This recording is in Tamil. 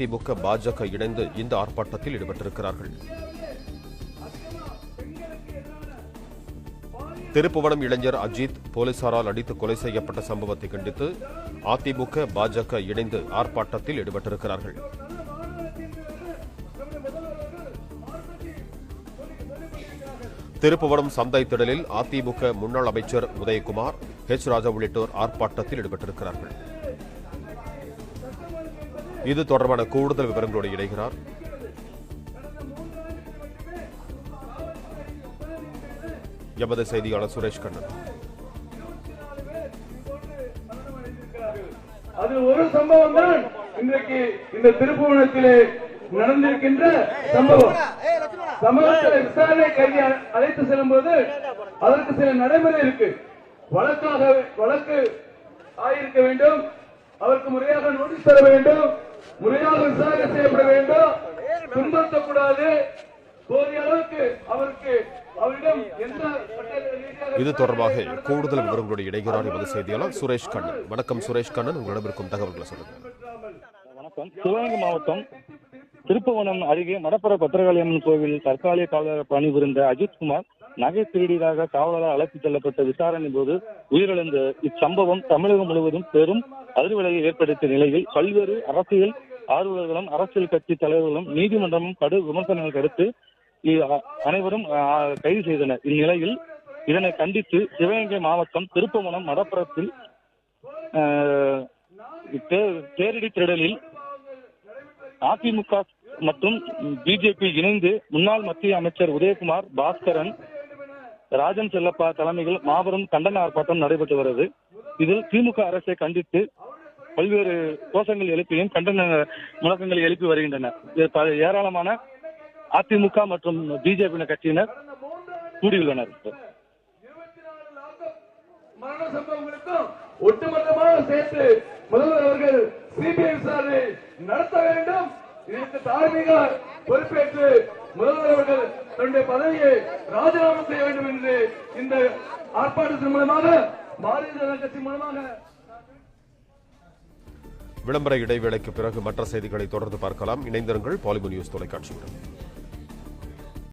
திமுக, பாஜக இணைந்து இந்த ஆர்ப்பாட்டத்தில் ஈடுபட்டிருக்கிறார்கள். திருப்புவனம் இளைஞர் அஜித் போலீசாரால் அடித்து கொலை செய்யப்பட்ட சம்பவத்தை கண்டித்து அதிமுக, பாஜக இணைந்து ஆர்ப்பாட்டத்தில் ஈடுபட்டிருக்கிறார்கள். திருப்புவனம் சந்தை திடலில் அதிமுக முன்னாள் அமைச்சர் உதயகுமார், ஹெச் ராஜா உள்ளிட்டோர் ஆர்ப்பாட்டத்தில் ஈடுபட்டிருக்கிறார்கள். இது தொடர்பான கூடுதல் விவரங்களோடு இணைகிறார் எமது செய்தியாளர் சுரேஷ் கண்ணன். அது ஒரு சம்பவம் தான் இன்றைக்கு இந்த திருப்புவனத்திலே நடந்திருக்கின்ற சம்பவம். சம்பவத்தில் விசாரணை கைதி அழைத்து செல்லும் போது அதற்கு சில நடைமுறை இருக்கு. வழக்கு ஆயிருக்க வேண்டும், அவருக்கு முறையாக நோட்டீஸ் தர வேண்டும், முறையாக விசாரணை செய்யப்பட வேண்டும், துன்புறுத்தக்கூடாது, போதிய அளவுக்கு அவருக்கு அவரிடம் எந்த இது தொடர்பாக கூடுதல் விவரங்களோடு இணைகிறார் எமது செய்தியாளர் சுரேஷ் கண்ணன். வணக்கம் சுரேஷ் கண்ணன், உங்களிடம் இருக்கும் தகவல்களை சொல்லுங்க. வணக்கம். சிவகங்கை மாவட்டம் திருப்புவனம் அருகே மடப்புற பத்திரகாளியம்மன் கோவில் தற்காலிக காவலர் பணிபுரிந்த அஜித்குமார் நகை திருடியதாக காவலரால் அழைத்துச் செல்லப்பட்ட விசாரணை போது உயிரிழந்த இச்சம்பவம் தமிழகம் முழுவதும் பெரும் அதிர்வலையை ஏற்படுத்திய நிலையில் பல்வேறு அரசியல் ஆர்வலர்களும் அரசியல் கட்சி தலைவர்களும் நீதிமன்றமும் கடும் விமர்சனங்களுக்கு அடுத்து அனைவரும் கைது செய்தனர். இந்நிலையில் இதனை கண்டித்து சிவகங்கை மாவட்டம் திருப்புவனம் மடப்புறத்தில் தேரடி திடலில் அதிமுக மற்றும் பிஜேபி இணைந்து முன்னாள் மத்திய அமைச்சர் உதயகுமார், பாஸ்கரன், ராஜன் செல்லப்பா தலைமையில் மாபெரும் கண்டன ஆர்ப்பாட்டம் நடைபெற்று வருகிறது. இதில் திமுக அரசை கண்டித்து பல்வேறு கோஷங்கள் எழுப்பியும் கண்டன முழக்கங்களை எழுப்பி வருகின்றனர். ஏராளமான அதிமுக மற்றும் பிஜேபி கட்சியினர் கூடியுள்ளனர். மரண சம்பவங்களுக்கும் ஒட்டுமொத்தமாக சேர்த்து முதல்வர் அவர்கள் சிபிஐ விசாரணை நடத்த வேண்டும். இதற்கு தார்மீக பொறுப்பேற்று முதல்வர் அவர்கள் தன்னுடைய பதவியை ராஜினாமா செய்ய வேண்டும் என்று இந்த ஆர்ப்பாட்டத்தின் மூலமாக பாரதிய ஜனதா கட்சி மூலமாக. விளம்பர இடைவேளைக்கு பிறகு மற்ற செய்திகளை தொடர்ந்து பார்க்கலாம். இணைந்திருங்கள் பாலிமர் நியூஸ் தொலைக்காட்சியுடன்.